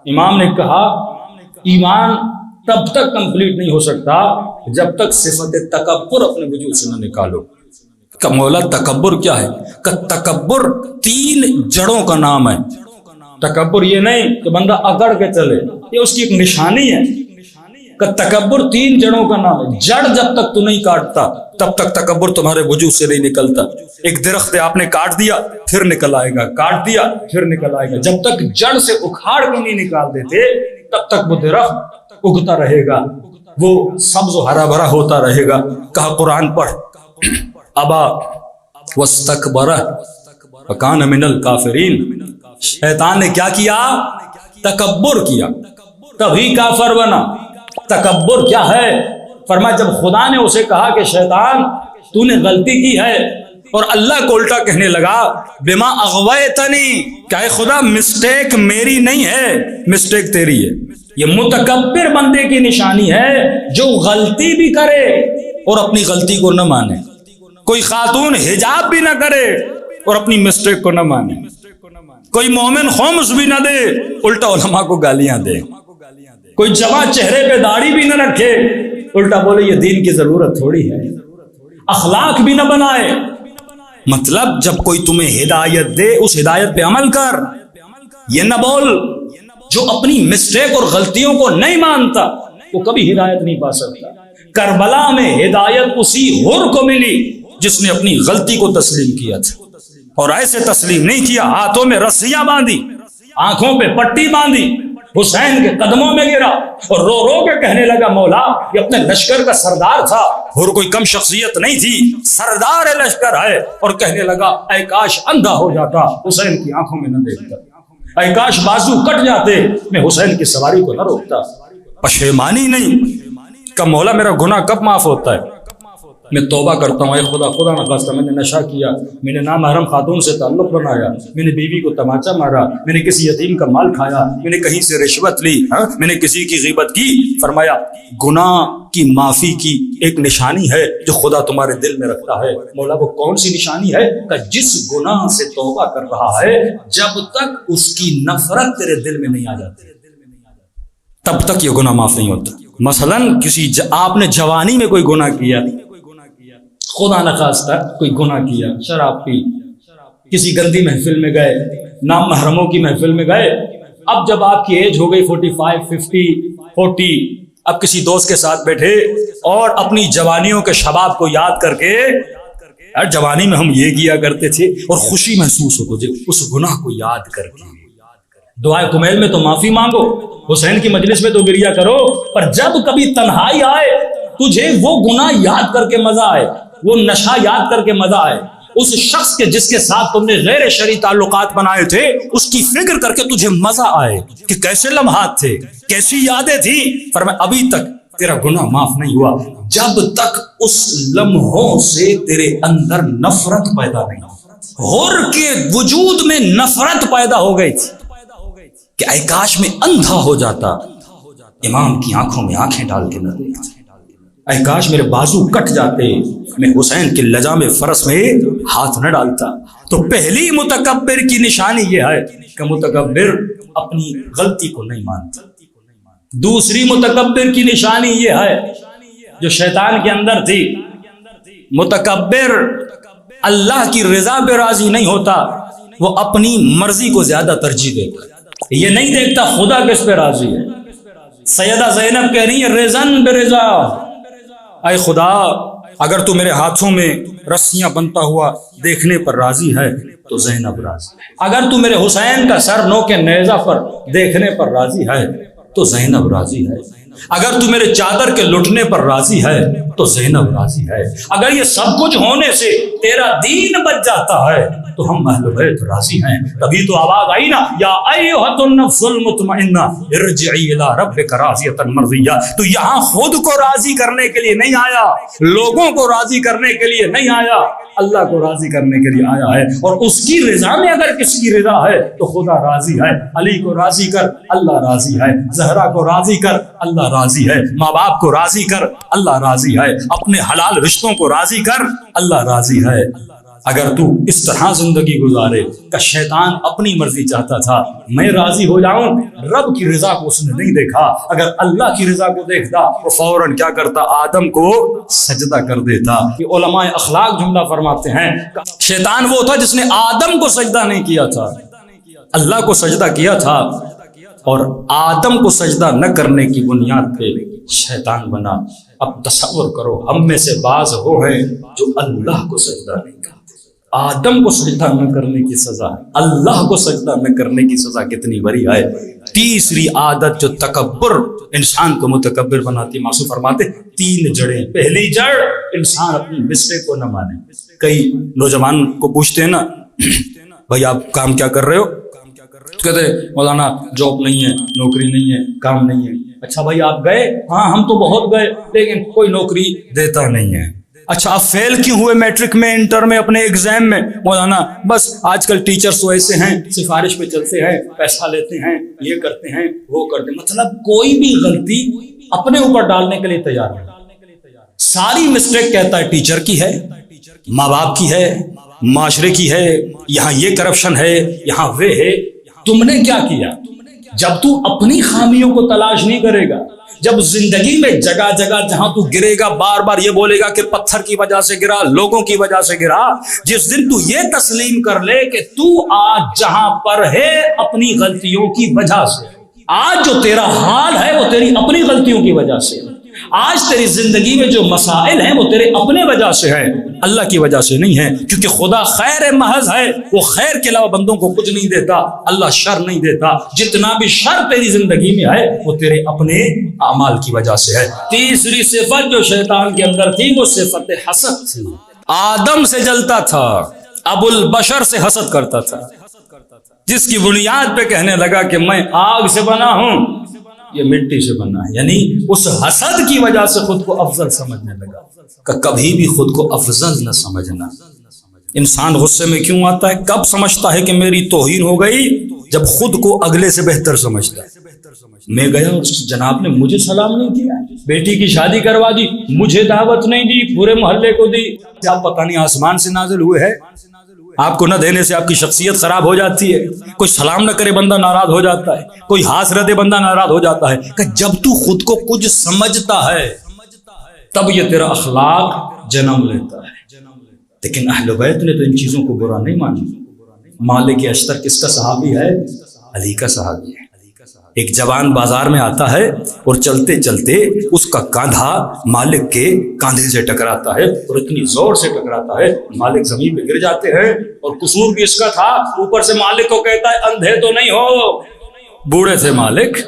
इमाम ने कहा ईमान तब तक कंप्लीट नहीं हो सकता जब तक सिफत तकब्बुर अपने वजूद से न निकालो। का मौला तकब्बुर क्या है? का तकब्बुर 3 जड़ों का नाम है। तकब्बुर ये नहीं कि बंदा अकड़ के चले, ये उसकी एक निशानी है। का तकब्बुर 3 जड़ों का नाम है। जड़ जब तक तू नहीं काटता तब तक तकब्बुर तुम्हारे वजूद से नहीं निकलता। एक दरख्त आपने काट दिया फिर निकल आएगा, काट दिया फिर निकल आएगा। जब तक जड़ से उखाड़ के नहीं निकाल देते तब तक वो दरख्त उगता रहेगा, वो सब्ज हरा भरा होता रहेगा। कहा कुरान पढ़, अबा वस्तकबरा वकान मिनल काफिरीन। शैतान ने क्या किया? तकब्बुर किया, तभी काफिर बना। तकब्बुर क्या है? फरमा जब खुदा ने उसे कहा कि शैतान तूने गलती की है, और अल्लाह को उल्टा कहने लगा बिमा अग़वयतनी, क्या है खुदा मिस्टेक मेरी नहीं है, मिस्टेक तेरी है। ये मुतकब्बिर बंदे की निशानी है जो गलती भी करे और अपनी गलती को न माने। कोई खातून हिजाब भी ना करे और अपनी मिस्टेक को न माने। कोई मोमिन खुम्स भी ना दे, उल्टा उलमा को गालियां दे। कोई जवा चेहरे पे दाढ़ी भी न रखे, उल्टा बोले ये दीन की जरूरत थोड़ी है। अखलाक भी न बनाए। मतलब जब कोई तुम्हें हिदायत दे उस हिदायत पे अमल कर। ये न बोल जो अपनी मिस्टेक और गलतियों को नहीं मानता वो कभी हिदायत नहीं पा सकता। करबला में हिदायत उसी हुर को मिली जिसने अपनी गलती को तस्लीम किया था, और ऐसे तस्लीम नहीं किया, हाथों में रस्सियां बांधी, आंखों पे पट्टी बांधी, हुसैन के कदमों में गिरा और रो रो के कहने लगा मौला ये अपने लश्कर का सरदार था, और कोई कम शख्सियत नहीं थी, सरदार लश्कर है। और कहने लगा ऐ काश अंधा हो जाता, हुसैन की आंखों में न देखता, ऐ काश बाजू कट जाते, मैं हुसैन की सवारी को न रोकता। पशेमानी नहीं का मौला मेरा गुनाह कब माफ होता है? मैं तौबा करता हूँ, खुदा खुदा न खास्ता मैंने नशा किया, मैंने नामहरम खातून से ताल्लुक बनाया, मैंने बीवी को तमाचा मारा, मैंने किसी यतीम का माल खाया, मैंने कहीं से रिश्वत ली, मैंने किसी की ग़ीबत की। फरमाया गुनाह की माफी की एक निशानी है जो खुदा तुम्हारे दिल में रखता है। मौला वो कौन सी निशानी है? कि जिस गुनाह से तौबा कर रहा है जब तक उसकी नफरत तेरे दिल में नहीं आ जाती तब तक ये गुनाह माफ नहीं होता। मसलन आपने जवानी में कोई गुनाह किया, खुदा न खास्ता कोई गुनाह किया, शराब पी, किसी गंदी महफिल में गए, नाम महरमों की महफिल में गए। अब जब आपकी एज हो गई 45, 50, 40, अब किसी दोस्त के साथ बैठे और अपनी जवानियों के शबाब को याद करके, यार जवानी में हम ये किया करते थे, और खुशी महसूस हो तुझे उस गुनाह को याद करके। दुआए कुमैल में तो माफी मांगो, हुसैन की मजलिस में तो गिरिया करो, पर जब कभी तन्हाई आए तुझे वो गुनाह याद करके मजा आए, वो नशा याद करके मजा आए, उस शख्स के जिसके साथ तुमने गैर शरई ताल्लुकात बनाए थे उसकी फिक्र करके तुझे मजा आए कि कैसे लम्हात थे, कैसी यादें थी। पर मैं अभी तक तेरा गुनाह माफ नहीं हुआ जब तक उस लम्हों से तेरे अंदर नफरत पैदा नहीं हो। हुर के वजूद में नफरत पैदा हो गई थी कि ऐ काश में अंधा हो जाता, इमाम की आंखों में आंखें डाल के न देखता, ऐ काश मेरे बाजू कट जाते, मैं हुसैन के लजाम फरस में हाथ न डालता। तो पहली मुतकब्बिर की निशानी यह है कि मुतकब्बिर अपनी गलती को नहीं मानता। दूसरी मुतकब्बिर की निशानी यह है जो शैतान के अंदर थी, मुतकब्बिर अल्लाह की रजा पे राजी नहीं होता, वो अपनी मर्जी को ज्यादा तरजीह देता, ये नहीं देखता खुदा किस पे राजी है। सैयदा ज़ैनब कह रही है रिज़न बिरिज़ा, ऐ खुदा अगर तू मेरे हाथों में रस्सियां बनता हुआ देखने पर राजी है तो ज़ैनब राजी है, अगर तू मेरे हुसैन का सर नोके नेज़ा पर देखने पर राजी है तो ज़ैनब राजी है, अगर तू मेरे चादर के लुटने पर राजी है तो ज़ैनब राजी है, अगर ये सब कुछ होने से तेरा दीन बच जाता है तो हम अहले बैत राजी हैं। तभी तो आवाज आई ना, या अय्युहन नफ्सुल मुतमइन्ना इरजिई इला रब्बिका राज़ियतन मर्ज़िया। तो यहाँ खुद को राजी करने के लिए नहीं आया, लोगों को राजी करने के लिए नहीं आया, अल्लाह को राजी करने के लिए आया है। और उसकी रजा में अगर किसकी रजा है तो खुदा राजी है। अली को राजी कर, अल्लाह राजी है। जहरा को राजी कर, अल्लाह राजी है। माँ बाप को राजी कर, अल्लाह राजी है। अपने हलाल रिश्तों को राजी कर, अल्लाह राजी है। अगर तू इस तरह जिंदगी गुजारे का शैतान अपनी मर्जी चाहता था मैं राजी हो जाऊं, रब की रजा को उसने नहीं देखा। अगर अल्लाह की रजा को देखता वो फौरन क्या करता, आदम को सजदा कर देता। कि उलमाए अखलाक जुमला फरमाते हैं शैतान वो था जिसने आदम को सजदा नहीं किया था, अल्लाह को सजदा किया था, और आदम को सजदा न करने की बुनियाद पे शैतान बना। अब तसव्वुर करो हम में से बाज वो हैं जो अल्लाह को सजदा नहीं करते। आदम को सजदा न करने की सजा, अल्लाह को सजदा न करने की सजा कितनी बड़ी है। तीसरी आदत जो तकब्बुर इंसान को मुतकब्बिर बनाती, मासूम फरमाते 3 जड़ें। पहली जड़ इंसान अपनी मिस्टेक को न माने। कई नौजवान को पूछते हैं ना भाई आप काम क्या कर रहे हो, कहते मौलाना जॉब नहीं है, नौकरी नहीं है, काम नहीं है। अच्छा भाई आप गए, हाँ हम तो बहुत गए लेकिन कोई नौकरी देता नहीं है। अच्छा आप फेल क्यों हुए मैट्रिक में, इंटर में, अपने एग्जाम में? मौलाना बस आजकल टीचर्स तो ऐसे हैं, सिफारिश पे चलते हैं, पैसा लेते हैं, ये करते हैं वो करते हैं। मतलब कोई भी गलती अपने ऊपर डालने के लिए तैयार है। सारी मिस्टेक कहता है टीचर की है, माँ बाप की है, माशरे की है, यहाँ ये करप्शन है, यहाँ वे है। तुमने क्या किया? जब तू अपनी खामियों को तलाश नहीं करेगा, जब जिंदगी में जगह जगह जहां तू गिरेगा बार बार ये बोलेगा कि पत्थर की वजह से गिरा, लोगों की वजह से गिरा, जिस दिन तू ये तस्लीम कर ले कि तू आज जहां पर है अपनी गलतियों की वजह से, आज जो तेरा हाल है वो तेरी अपनी गलतियों की वजह से, आज तेरी जिंदगी में जो मसाइल हैं वो तेरे अपने वजह से है, अल्लाह की वजह से नहीं है। क्योंकि खुदा खैर महज है, वो खैर के अलावा बंदों को कुछ नहीं देता, अल्लाह शर नहीं देता। जितना भी शर तेरी जिंदगी में है वो तेरे अपने अमाल की वजह से है। तीसरी सिफत जो शैतान के अंदर थी वो सिफत हसद थी। आदम से जलता था, अबुल बशर से हसद करता था, जिसकी बुनियाद पे कहने लगा कि मैं आग से बना हूं, ये मिट्टी से बना है। यानी उस हसद की वजह से खुद को अफजल समझने लगा। कभी भी खुद को अफजल न समझना। इंसान गुस्से में क्यों आता है, कब समझता है कि मेरी तौहीन हो गई? जब खुद को अगले से बेहतर समझता है। मैं गया उस जनाब ने मुझे सलाम नहीं किया, बेटी की शादी करवा दी, मुझे दावत नहीं दी, पूरे मोहल्ले को दी। आप पता नहीं आसमान से नाजिल हुए हैं, आपको न देने से आपकी शख्सियत खराब हो जाती है। कोई सलाम न करे बंदा नाराज हो जाता है, कोई हाथ रदे बंदा नाराज हो जाता है। कि जब तू खुद को कुछ समझता है तब ये तेरा अखलाक जन्म लेता है। लेकिन अहले बैत ने तो इन चीजों को बुरा नहीं माना। मालिक अश्तर किसका सहाबी है? अली का सहाबी है। एक जवान बाजार में आता है और चलते चलते उसका कंधा मालिक के कंधे से टकराता है, और इतनी जोर से टकराता है मालिक जमीन पे गिर जाते हैं। और कसूर भी इसका था, ऊपर से मालिक को कहता है अंधे तो नहीं हो, बूढ़े थे मालिक।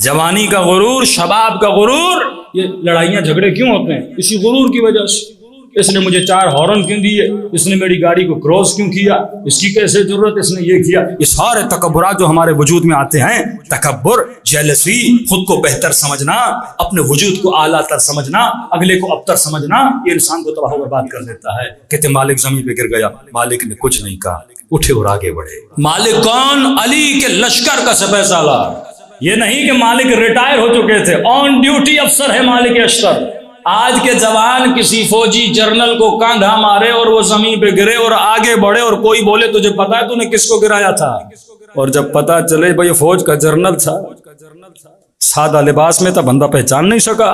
जवानी का गुरूर, शबाब का गुरूर, ये लड़ाइयां झगड़े क्यों होते हैं? इसी गुरूर की वजह से। इसने मुझे 4 हॉर्न क्यों दिए, इसने मेरी गाड़ी को क्रॉस क्यों किया, इसकी कैसे जरूरत, इसने ये किया। ये सारे तकब्बुरात जो हमारे वजूद में आते हैं, तकब्बुर, जेलसी, खुद को बेहतर समझना, अपने वजूद को आला तर समझना, अगले को अबतर समझना, ये इंसान को तबाह बर्बाद कर देता है। कहते मालिक जमीन पे गिर गया, मालिक ने कुछ नहीं कहा, उठे और आगे बढ़े। मालिक कौन? अली के लश्कर का सिपह सालार। ये नहीं कि मालिक रिटायर हो चुके थे, ऑन ड्यूटी अफसर है मालिक अश्तर। आज के जवान किसी फौजी जर्नल को कांधा मारे और वो जमीन पे गिरे और आगे बढ़े, और कोई बोले तुझे पता है तूने किसको गिराया था? और जब पता चले भाई फौज का जर्नल था, सादा लिबास में था, बंदा पहचान नहीं सका।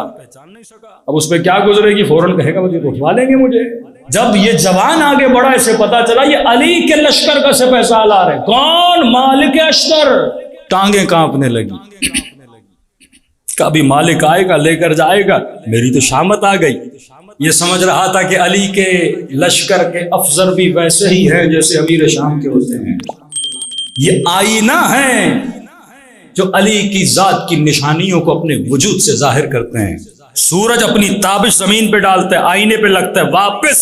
अब उस पर क्या गुजरेगी? फौरन कहेगा मुझे उठवा लेंगे मुझे। जब ये जवान आगे बढ़ा, इसे पता चला ये अली के लश्कर का सिपह सालार है। कौन? मालिक अश्तर। टांगे कांपने लगी। कभी मालिक आएगा लेकर जाएगा, मेरी तो शामत आ गई। ये समझ रहा था कि अली के लश्कर के अफसर भी वैसे ही हैं जैसे अमीर शाम के होते हैं। ये आईना है जो अली की जात की निशानियों को अपने वजूद से जाहिर करते हैं। सूरज अपनी ताबिश जमीन पे डालता है, आईने पे लगता है, वापस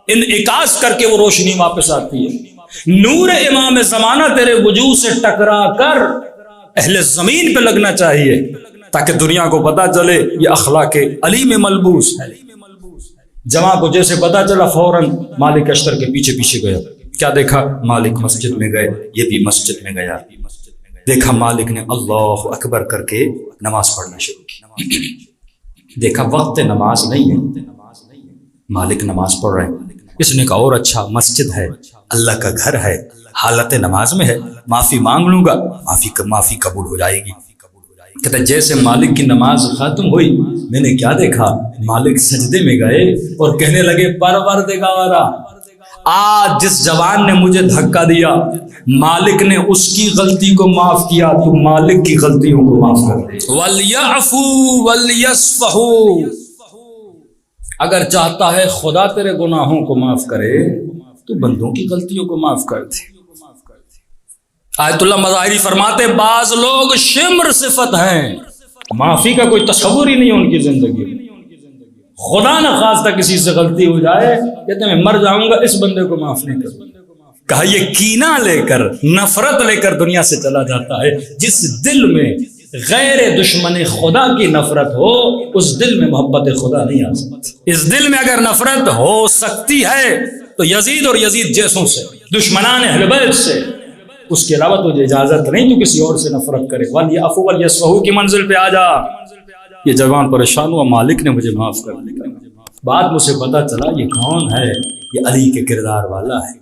इनइकास करके वो रोशनी वापस आती है। नूर इमाम ज़माना तेरे वजूद से टकरा कर अहले जमीन पे लगना चाहिए, ताकि दुनिया को पता चले ये अखलाके अली में मलबूस है। जमा को जैसे पता चला फौरन मालिक अश्तर के पीछे पीछे गया। क्या देखा? मालिक मस्जिद में गए, ये भी मस्जिद में गया। देखा मालिक ने अल्लाह अकबर करके नमाज पढ़ना शुरू की। देखा वक्त नमाज नहीं है, मालिक नमाज पढ़ रहे हैं। इसने कहा और अच्छा, मस्जिद है, अल्लाह का घर है, हालत नमाज में है, माफी मांग लूंगा, माफी कबूल हो जाएगी। कहते जैसे मालिक की नमाज खत्म हुई, मैंने क्या देखा, मालिक सजदे में गए और कहने लगे, परवरदिगारा, आज जिस जवान ने मुझे धक्का दिया, मालिक ने उसकी गलती को माफ किया, तो मालिक की गलतियों को माफ कर दे। वल्यअफू वल्यस्फहू, अगर चाहता है खुदा तेरे गुनाहों को माफ करे तो बंदों की गलतियों को माफ कर दे। आयतुल्लाह मज़ाहिरी फरमाते, बाज लोग शिम्र सिफत हैं, माफी का कोई तस्वुर ही नहीं है उनकी जिंदगी में। खुदा न खास्ता किसी से गलती हो जाए, कहते मैं मर जाऊंगा, इस बंदे को माफ नहीं करूंगा। कहा ये कीना लेकर, नफरत लेकर दुनिया से चला जाता है। जिस दिल में गैर दुश्मन खुदा की नफरत हो, उस दिल में मोहब्बत खुदा नहीं आ सकती। इस दिल में अगर नफरत हो सकती है तो यजीद और यजीद जैसों से, दुश्मनान अहले बैत से, उसके अलावा तुझे इजाजत नहीं तो किसी और से नफरत करे। वल्यअफू वल्यस्फहू की मंजिल पे आ जा। ये जवान परेशान हुआ, मालिक ने मुझे माफ कर दिया। बाद मुझे पता चला ये कौन है, ये अली के किरदार वाला है।